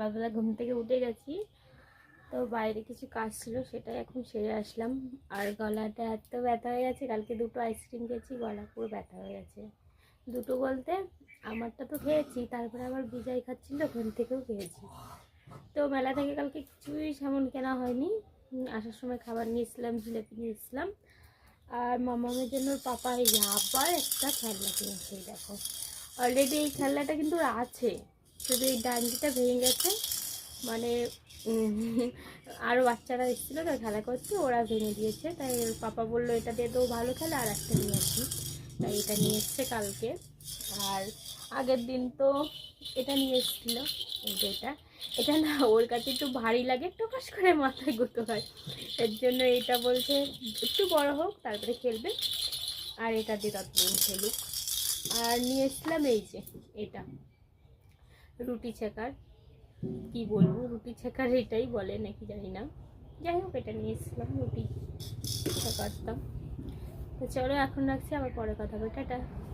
সকালবেলা ঘুম থেকে উঠে গেছি, তো বাইরে কিছু কাজ ছিল সেটাই এখন সেরে আসলাম। আর গলাটা এত ব্যথা হয়ে গেছে, কালকে 2টো আইসক্রিম খেয়েছি, গলা পুরো ব্যথা হয়ে গেছে। 2টো বলতে আমারটা তো খেয়েছি, তারপরে আবার বিজয় খাচ্ছিল, ওখান থেকেও খেয়েছি। তো মেলা থেকে কালকে কিছুই সামন কেনা হয়নি। আসার সময় খাবার নিয়েছিলাম, জিলাপি নিয়েছিলাম। আর মামামের জন্য ওর পাপা এই আবার একটা খেলনা কিনেছে। দেখো অলরেডি এই খেলনাটা কিন্তু ওর আছে, শুধু এই ডান্ডিটা ভেঙে গেছে। মানে আরও বাচ্চারা এসেছিলো তো খেলা করছে, ওরা ভেঙে দিয়েছে। তাই ওর পাপা বললো এটা দিয়ে তো ভালো খেলে, আর একটা নিয়ে আসি। তাই এটা নিয়ে এসছে কালকে। আর আগের দিন তো এটা নিয়ে এসেছিলো, এটা এটা না ওর কাছে একটু ভারী লাগে, টকাস করে মাথায় গুঁতো হয়। এর জন্য এটা বলছে একটু বড় হোক তারপরে খেলবে, আর এটা দিয়ে ততদিন খেলুক। আর নিয়ে এসেছিলাম এই যে এটা রুটি ছেকার, কি বলবো, রুটি ছেকার এটাই বলে নাকি জানি না। যাই হোক এটা নিয়ে এসেছিলাম, রুটি ছেকারতাম। তো চলো এখন রাখছি, আবার পরে কথা হবে, টাটা।